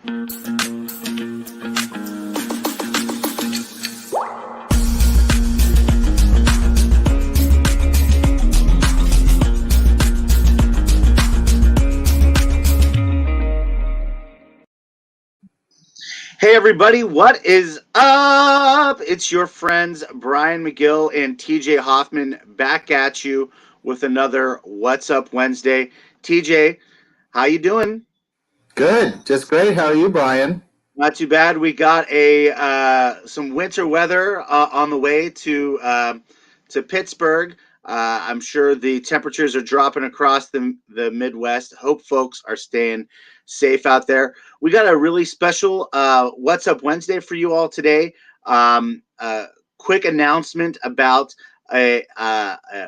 Hey everybody, what is up? It's your friends Brian McGill and TJ Hoffman back at you with another What's Up Wednesday. TJ, how you doing? Good, just great. How are you, Brian? Not too bad. We got some winter weather on the way to Pittsburgh. I'm sure the temperatures are dropping across the Midwest. Hope folks are staying safe out there. We got a really special What's Up Wednesday for you all today. Quick announcement about a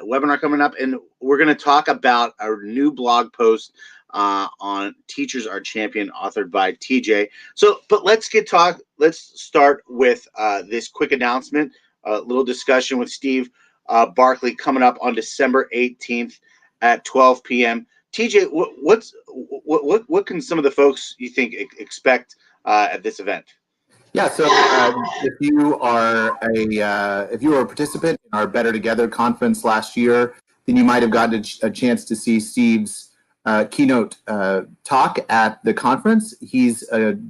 webinar coming up, and we're going to talk about a new blog post on Teachers Are Champion, authored by TJ. But let's start with this quick announcement, a little discussion with Steve Barkley coming up on December 18th at 12 p.m. TJ, what can some of the folks you think expect at this event? Yeah, so if you are a participant in our Better Together conference last year, then you might have gotten a chance to see Steve's keynote talk at the conference. He's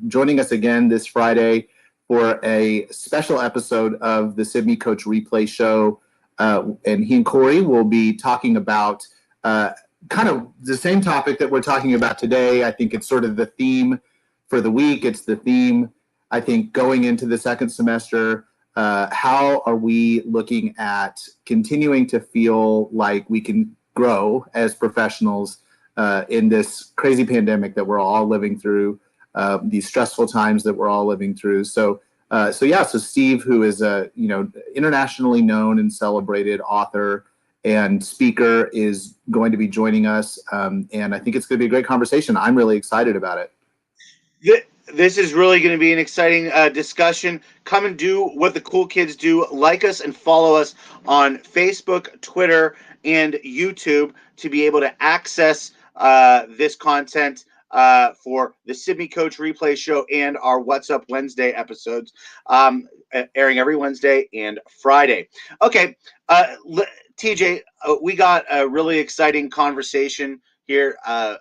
joining us again this Friday for a special episode of the Sydney Coach Replay Show, and he and Corey will be talking about kind of the same topic that we're talking about today. I think it's sort of the theme for the week. It's the theme, I think, going into the second semester. How are we looking at continuing to feel like we can grow as professionals in this crazy pandemic that we're all living through, these stressful times that we're all living through? So Steve, who is a internationally known and celebrated author and speaker, is going to be joining us, and I think it's going to be a great conversation. I'm really excited about it. This is really going to be an exciting discussion. Come and do what the cool kids do. Like us and follow us on Facebook, Twitter, and YouTube to be able to access this content for the Sydney Coach Replay Show and our What's Up Wednesday episodes, airing every Wednesday and Friday. Okay, TJ, we got a really exciting conversation here. I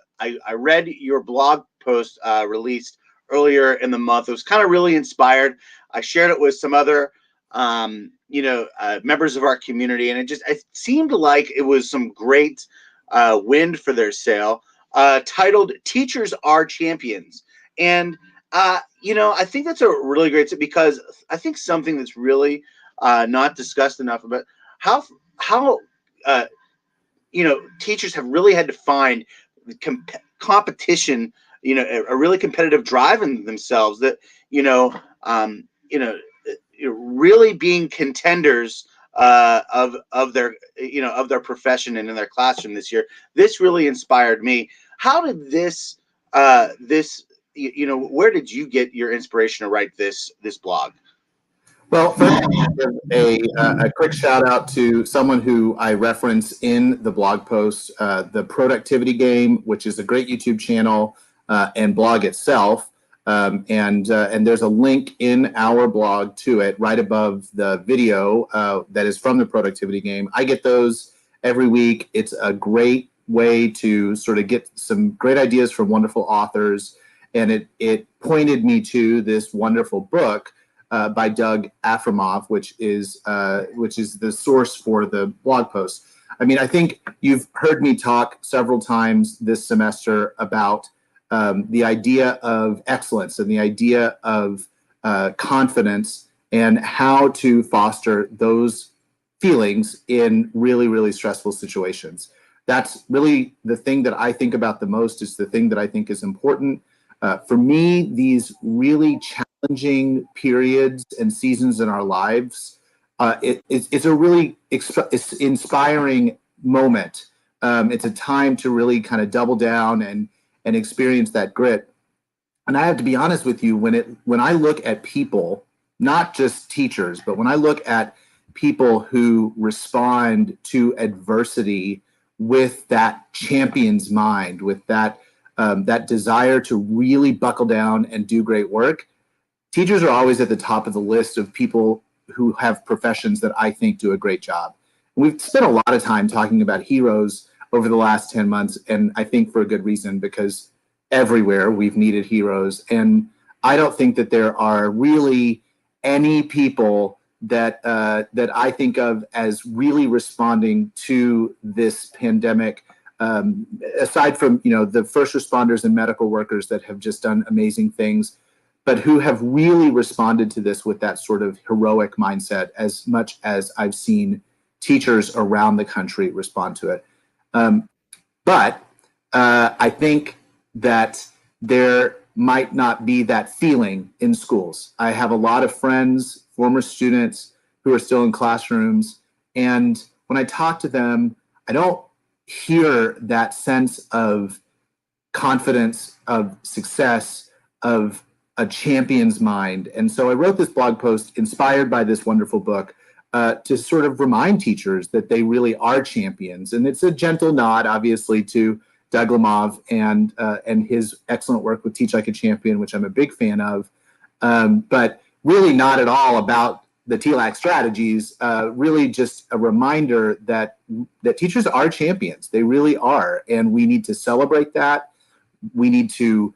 read your blog post released earlier in the month. It was kind of really inspired. I shared it with some other members of our community, and it seemed like it was some great wind for their sail, titled Teachers Are Champions. And I think that's a really great tip, because I think something that's really not discussed enough about how teachers have really had to find competition, a really competitive drive in themselves, that really being contenders of their profession and in their classroom this year. This really inspired me. How did this where did you get your inspiration to write this blog? Well, first, give a quick shout out to someone who I reference in the blog post, the Productivity Game, which is a great YouTube channel and blog itself. And there's a link in our blog to it right above the video that is from the Productivity Game. I get those every week. It's a great way to sort of get some great ideas from wonderful authors. And it pointed me to this wonderful book by Doug Aframov, which is the source for the blog post. I mean, I think you've heard me talk several times this semester about the idea of excellence and the idea of confidence, and how to foster those feelings in really, really stressful situations. That's really the thing that I think about the most, is the thing that I think is important. For me, these really challenging periods and seasons in our lives, it's a really inspiring moment. It's a time to really kind of double down and experience that grit. And I have to be honest with you, when I look at people, not just teachers, but when I look at people who respond to adversity with that champion's mind, with that that desire to really buckle down and do great work, teachers are always at the top of the list of people who have professions that I think do a great job. We've spent a lot of time talking about heroes over the last 10 months, and I think for a good reason, because everywhere we've needed heroes. And I don't think that there are really any people that that I think of as really responding to this pandemic, aside from the first responders and medical workers that have just done amazing things, but who have really responded to this with that sort of heroic mindset as much as I've seen teachers around the country respond to it. But I think that there might not be that feeling in schools. I have a lot of friends, former students who are still in classrooms, and when I talk to them, I don't hear that sense of confidence, of success, of a champion's mind. And so I wrote this blog post inspired by this wonderful book to sort of remind teachers that they really are champions. And it's a gentle nod, obviously, to Doug Lemov and his excellent work with Teach Like a Champion, which I'm a big fan of, but really not at all about the TLAC strategies, really just a reminder that teachers are champions. They really are. And we need to celebrate that. We need to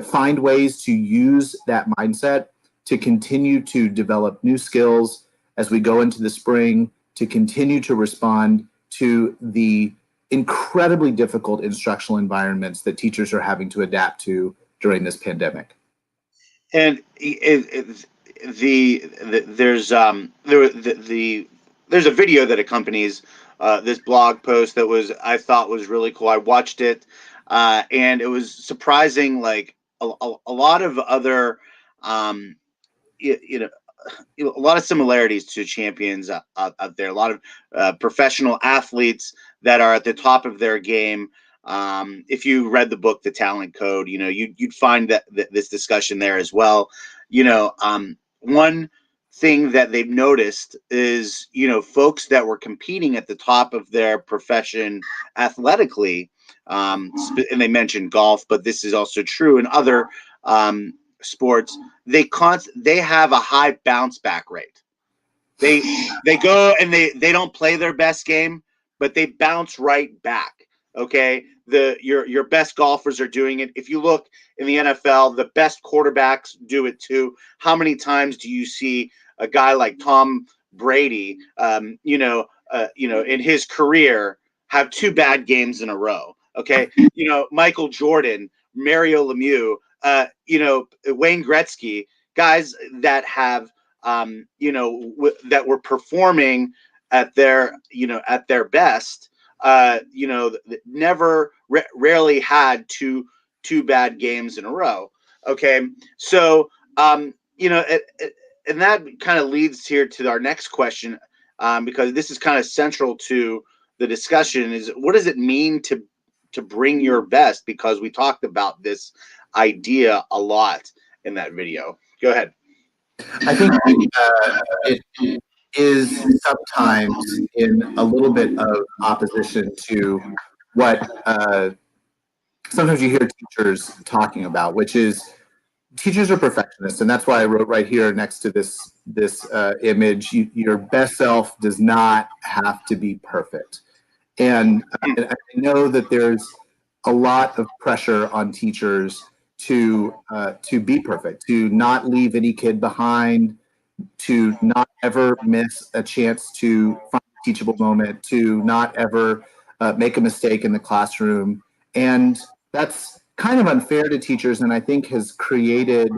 find ways to use that mindset to continue to develop new skills as we go into the spring, to continue to respond to the incredibly difficult instructional environments that teachers are having to adapt to during this pandemic. And there's a video that accompanies this blog post that I thought was really cool. I watched it, and it was surprising. Like a lot of other, a lot of similarities to champions out there. A lot of professional athletes that are at the top of their game. If you read the book, The Talent Code, you'd find that this discussion there as well. One thing that they've noticed is, folks that were competing at the top of their profession athletically, and they mentioned golf, but this is also true in other sports. They have a high bounce back rate. They go and they don't play their best game, but they bounce right back. Okay, your best golfers are doing it. If you look in the NFL, the best quarterbacks do it too. How many times do you see a guy like Tom Brady, in his career, have two bad games in a row? Okay, Michael Jordan, Mario Lemieux, Wayne Gretzky, guys that have that were performing at their best. Rarely had two bad games in a row. Okay, so and that kind of leads here to our next question, because this is kind of central to the discussion: is what does it mean to bring your best? Because we talked about this idea a lot in that video. Go ahead. I think it is sometimes in a little bit of opposition to what sometimes you hear teachers talking about, which is teachers are perfectionists, and that's why I wrote right here next to this image: your best self does not have to be perfect. And I know that there's a lot of pressure on teachers to be perfect, to not leave any kid behind, to not ever miss a chance to find a teachable moment, to not ever make a mistake in the classroom. And that's kind of unfair to teachers, and I think has created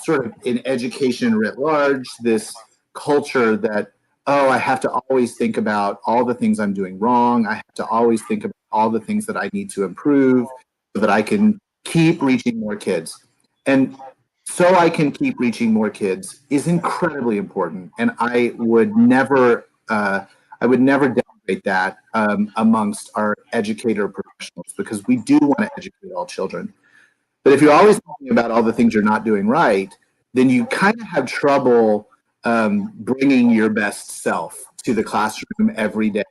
sort of in education writ large this culture that, I have to always think about all the things I'm doing wrong. I have to always think about all the things that I need to improve so that I can keep reaching more kids. And so I can keep reaching more kids is incredibly important. And I would never denigrate that amongst our educator professionals, because we do want to educate all children. But if you're always thinking about all the things you're not doing right, then you kind of have trouble bringing your best self to the classroom every day.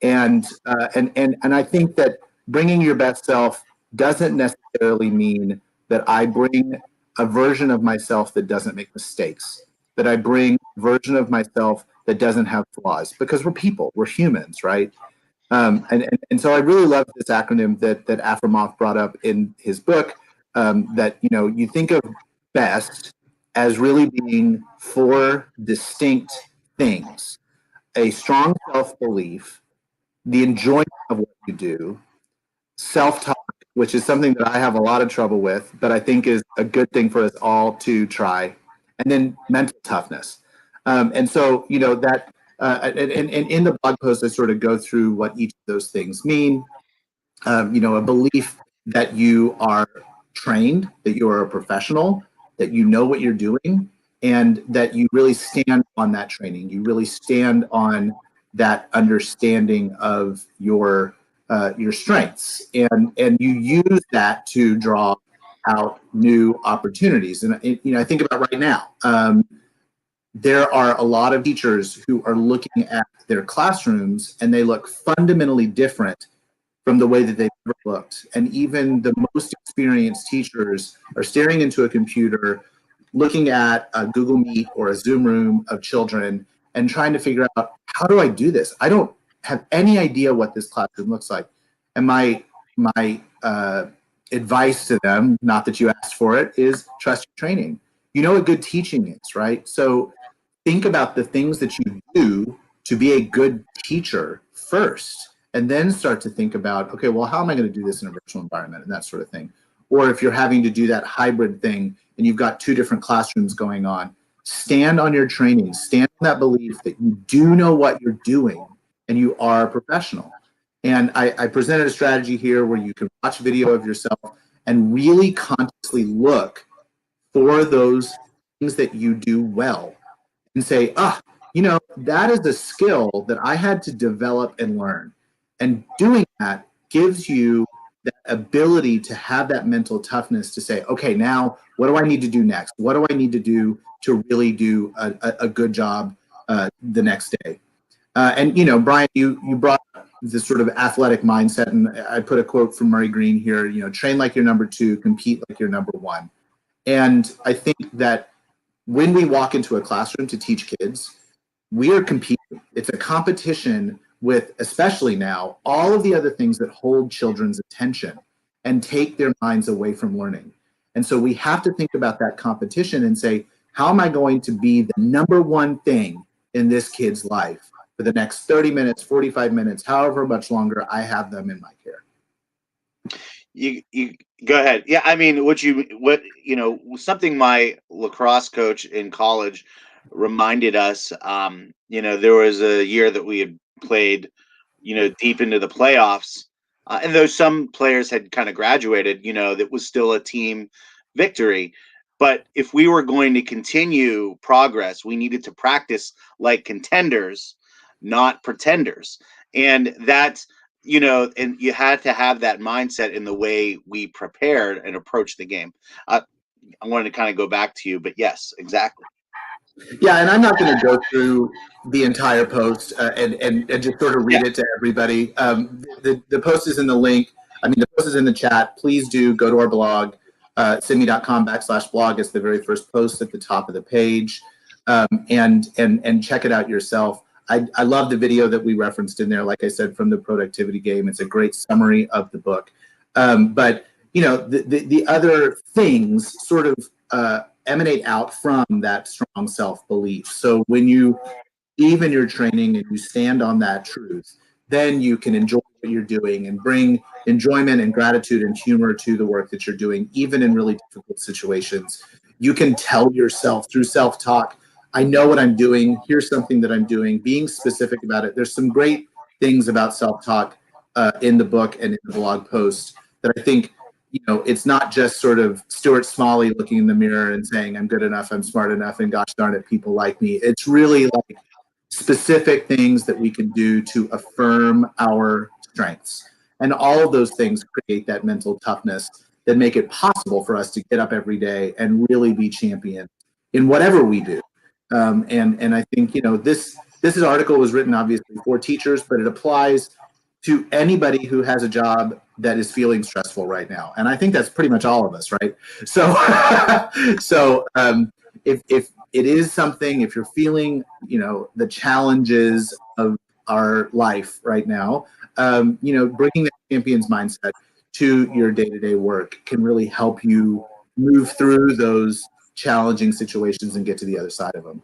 And I think that bringing your best self doesn't necessarily mean that I bring a version of myself that doesn't make mistakes, that I bring a version of myself that doesn't have flaws, because we're people, we're humans, right? And so I really love this acronym that Aframov brought up in his book, that, you think of BEST as really being four distinct things: a strong self-belief, the enjoyment of what you do, self-talk, which is something that I have a lot of trouble with, but I think is a good thing for us all to try, and then mental toughness. And so, that, and in the blog post, I sort of go through what each of those things mean. A belief that you are trained, that you are a professional, that you know what you're doing, and that you really stand on that training. You really stand on that understanding of your strengths, and you use that to draw out new opportunities. And I think about right now. There are a lot of teachers who are looking at their classrooms, and they look fundamentally different from the way that they've ever looked. And even the most experienced teachers are staring into a computer, looking at a Google Meet or a Zoom room of children, and trying to figure out, how do I do this? I don't have any idea what this classroom looks like. And my advice to them, not that you asked for it, is trust your training. You know what good teaching is, right? So think about the things that you do to be a good teacher first, and then start to think about, okay, well, how am I going to do this in a virtual environment, and that sort of thing. Or if you're having to do that hybrid thing and you've got two different classrooms going on, stand on your training, stand on that belief that you do know what you're doing and you are a professional. And I presented a strategy here where you can watch video of yourself and really consciously look for those things that you do well, and say, that is a skill that I had to develop and learn. And doing that gives you that ability to have that mental toughness to say, okay, now what do I need to do next? What do I need to do to really do a good job the next day? And Brian, you brought this sort of athletic mindset, and I put a quote from Murray Green here, train like you're number two, compete like you're number one. And I think that when we walk into a classroom to teach kids, we are competing. It's a competition with, especially now, all of the other things that hold children's attention and take their minds away from learning. And so we have to think about that competition and say, how am I going to be the number one thing in this kid's life for the next 30 minutes, 45 minutes, however much longer I have them in my care? You go ahead. Yeah, I mean, something my lacrosse coach in college reminded us. There was a year that we had played, deep into the playoffs, and though some players had kind of graduated, that was still a team victory. But if we were going to continue progress, we needed to practice like contenders, not pretenders, and that's and you had to have that mindset in the way we prepared and approached the game. I wanted to kind of go back to you, but yes, exactly. Yeah, and I'm not going to go through the entire post and just sort of read it to everybody. The post is in the link. I mean, the post is in the chat. Please do go to our blog, sydney.com/blog. It's the very first post at the top of the page, and check it out yourself. I love the video that we referenced in there. Like I said, from the productivity game, it's a great summary of the book. But the other things sort of emanate out from that strong self-belief. So when you believe in your training and you stand on that truth, then you can enjoy what you're doing and bring enjoyment and gratitude and humor to the work that you're doing, even in really difficult situations. You can tell yourself through self-talk, I know what I'm doing. Here's something that I'm doing. Being specific about it. There's some great things about self-talk in the book and in the blog post that I think, it's not just sort of Stuart Smalley looking in the mirror and saying, I'm good enough, I'm smart enough, and gosh darn it, people like me. It's really like specific things that we can do to affirm our strengths. And all of those things create that mental toughness that make it possible for us to get up every day and really be champion in whatever we do. And I think, this article was written obviously for teachers, but it applies to anybody who has a job that is feeling stressful right now. And I think that's pretty much all of us, right? So, if it is something, if you're feeling, the challenges of our life right now, bringing that champion's mindset to your day-to-day work can really help you move through those challenging situations and get to the other side of them.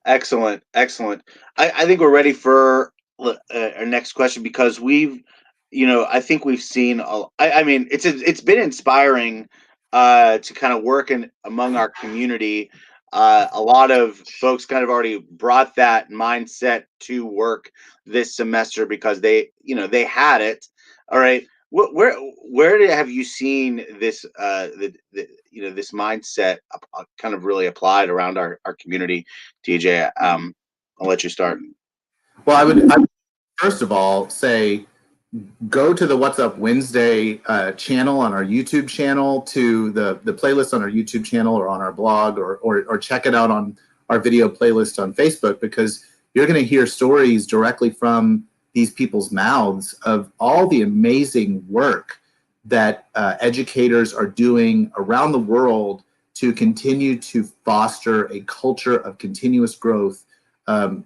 Excellent, excellent. I think we're ready for our next question because I think we've seen. I mean, it's been inspiring to kind of work among our community. A lot of folks kind of already brought that mindset to work this semester because they had it. All right. Have you seen this this mindset kind of really applied around our community, TJ? I'll let you start. Well, I would first of all say go to the What's Up Wednesday channel on our YouTube channel, to the playlist on our YouTube channel or on our blog, or check it out on our video playlist on Facebook, because you're going to hear stories directly from these people's mouths of all the amazing work that educators are doing around the world to continue to foster a culture of continuous growth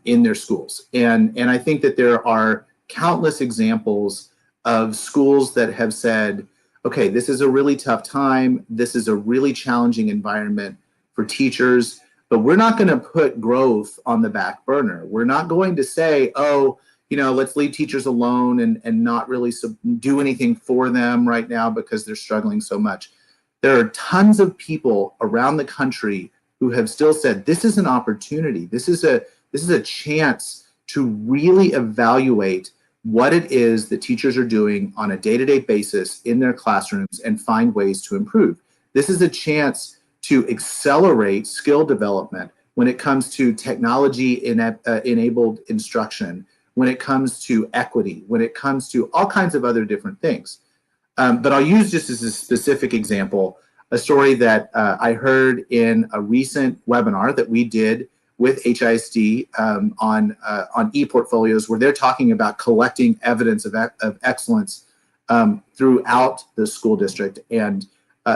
in their schools. And I think that there are countless examples of schools that have said, okay, this is a really tough time. This is a really challenging environment for teachers, but we're not going to put growth on the back burner. We're not going to say, oh, let's leave teachers alone and not really do anything for them right now because they're struggling so much. There are tons of people around the country who have still said, this is an opportunity. This is a chance to really evaluate what it is that teachers are doing on a day-to-day basis in their classrooms and find ways to improve. This is a chance to accelerate skill development when it comes to technology enabled instruction, when it comes to equity, when it comes to all kinds of other different things. But I'll use, just as a specific example, a story that I heard in a recent webinar that we did with HISD on e-portfolios, where they're talking about collecting evidence of excellence throughout the school district. And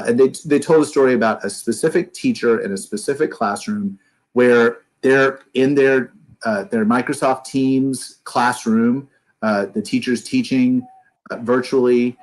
they told a story about a specific teacher in a specific classroom where they're in their Microsoft Teams classroom, the teacher's teaching virtually,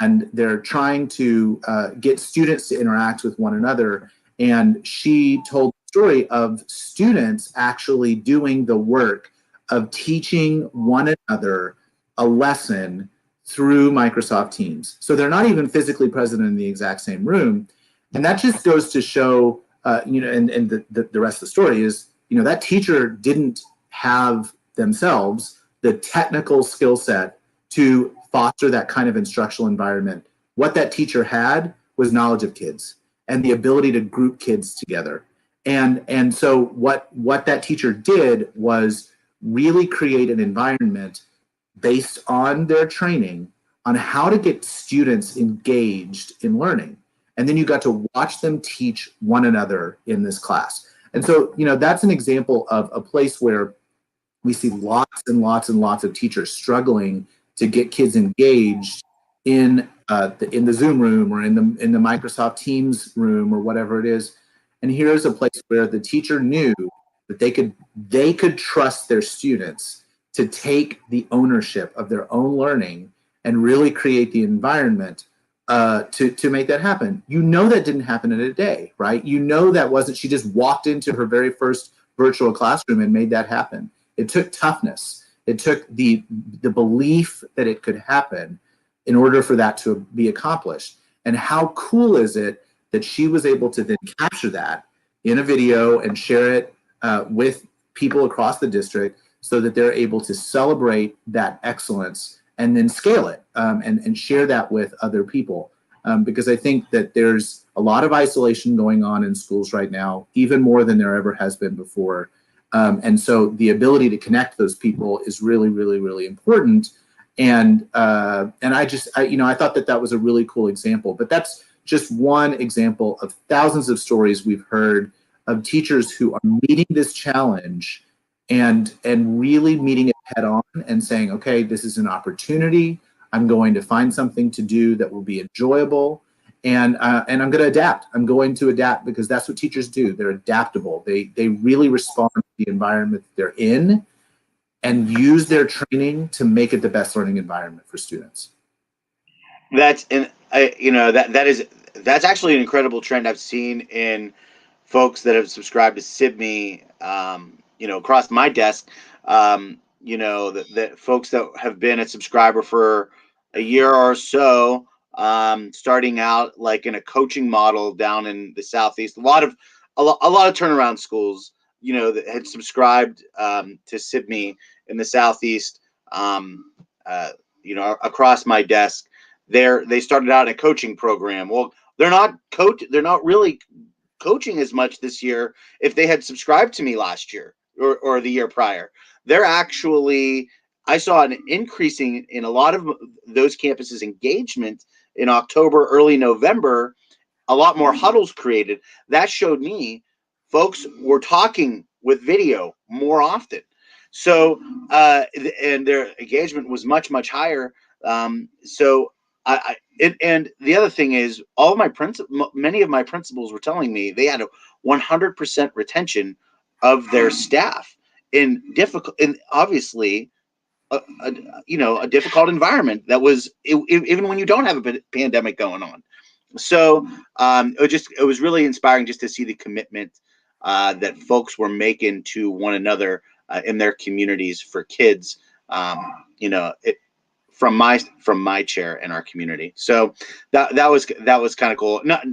and they're trying to get students to interact with one another. And she told the story of students actually doing the work of teaching one another a lesson through Microsoft Teams. So they're not even physically present in the exact same room. And that just goes to show, and the rest of the story is, that teacher didn't have themselves the technical skill set to foster that kind of instructional environment. What that teacher had was knowledge of kids and the ability to group kids together. And so what that teacher did was really create an environment based on their training on how to get students engaged in learning. And then you got to watch them teach one another in this class. And so, that's an example of a place where we see lots and lots and lots of teachers struggling to get kids engaged in the Zoom room or in the Microsoft Teams room or whatever it is. And here's a place where the teacher knew that they could trust their students to take the ownership of their own learning and really create the environment to make that happen. That didn't happen in a day, right? That wasn't, she just walked into her very first virtual classroom and made that happen. It took toughness. It took the belief that it could happen in order for that to be accomplished. And how cool is it that she was able to then capture that in a video and share it with people across the district so that they're able to celebrate that excellence and then scale it and share that with other people. Because I think that there's a lot of isolation going on in schools right now, even more than there ever has been before. And so the ability to connect those people is really, really, really important. And I thought that was a really cool example. But that's just one example of thousands of stories we've heard of teachers who are meeting this challenge and really meeting it head on and saying, okay, this is an opportunity. I'm going to find something to do that will be enjoyable. And I'm going to adapt. I'm going to adapt because that's what teachers do. They're adaptable. They really respond to the environment they're in and use their training to make it the best learning environment for students. That's and I you know that's actually an incredible trend I've seen in folks that have subscribed to SIBME. Across my desk. That folks that have been a subscriber for a year or so, starting out like in a coaching model down in the Southeast. A lot of turnaround schools, that had subscribed to SIBME in the Southeast. Across my desk, they started out in a coaching program. Well, they're not really coaching as much this year if they had subscribed to me last year or the year prior. They're actually, I saw an increasing in a lot of those campuses engagement in October, early November, a lot more huddles created. That showed me folks were talking with video more often. So, and their engagement was much, much higher. And the other thing is, many of my principals were telling me they had a 100% retention of their staff in obviously a difficult environment that was even when you don't have a pandemic going on. So it was really inspiring just to see the commitment that folks were making to one another in their communities for kids. From my chair in our community. So that was kind of cool. Not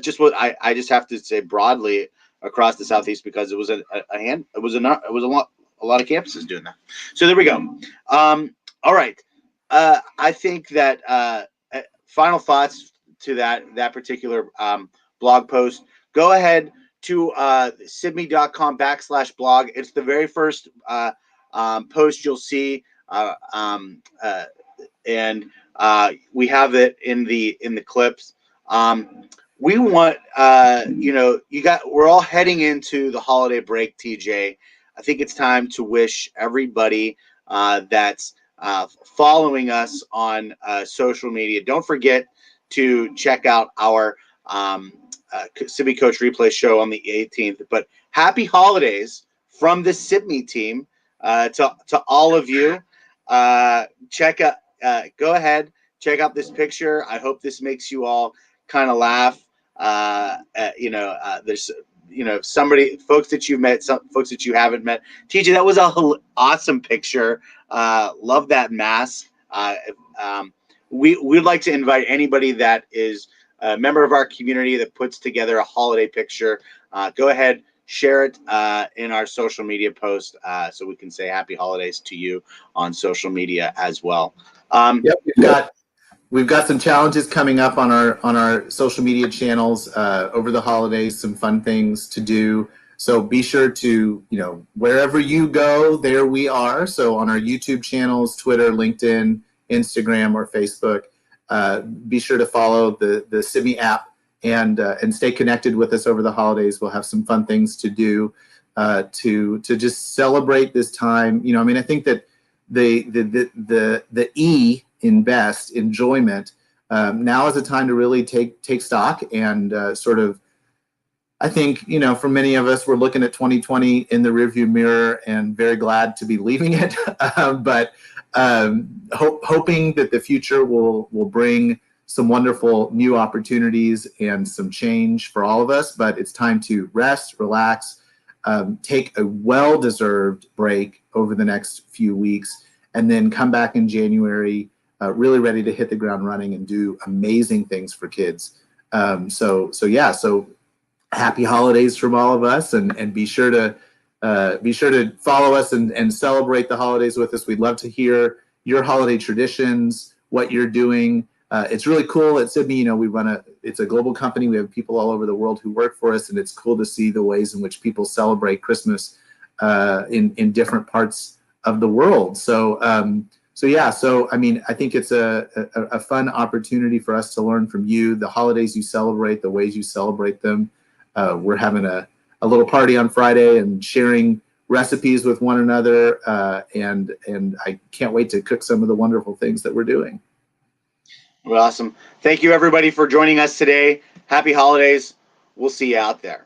just what I just have to say broadly across the Southeast, because it was a lot of campuses doing that. So there we go. All right. I think that final thoughts to that particular blog post. Go ahead to sibme.com/blog. It's the very first post you'll see. And we have it in the clips. We want we're all heading into the holiday break, TJ. I think it's time to wish everybody that's following us on social media. Don't forget to check out our SIBME Coach Replay show on the 18th. But happy holidays from the SIBME team to all of you. Go ahead, check out this picture. I hope this makes you all kind of laugh. There's folks that you've met, some folks that you haven't met. TJ, that was an awesome picture. Love that mask. We'd like to invite anybody that is a member of our community that puts together a holiday picture. Go ahead, share it in our social media post so we can say happy holidays to you on social media as well. We've got some challenges coming up on our social media channels over the holidays, some fun things to do. So be sure to, wherever you go, there we are. So on our YouTube channels, Twitter, LinkedIn, Instagram, or Facebook, be sure to follow the SIBME app and stay connected with us over the holidays. We'll have some fun things to do to just celebrate this time. I think that the E in best, enjoyment, now is a time to really take stock and I think, for many of us, we're looking at 2020 in the rearview mirror and very glad to be leaving it. But hoping that the future will bring some wonderful new opportunities and some change for all of us. But it's time to rest, relax, take a well-deserved break over the next few weeks, and then come back in January really ready to hit the ground running and do amazing things for kids. So happy holidays from all of us, and be sure to follow us and celebrate the holidays with us. We'd love to hear your holiday traditions, what you're doing. It's really cool at SIBME. It's a global company. We have people all over the world who work for us, and it's cool to see the ways in which people celebrate Christmas in different parts of the world. I think it's a fun opportunity for us to learn from you, the holidays you celebrate, the ways you celebrate them. We're having a little party on Friday and sharing recipes with one another, and I can't wait to cook some of the wonderful things that we're doing. Well, awesome. Thank you, everybody, for joining us today. Happy holidays. We'll see you out there.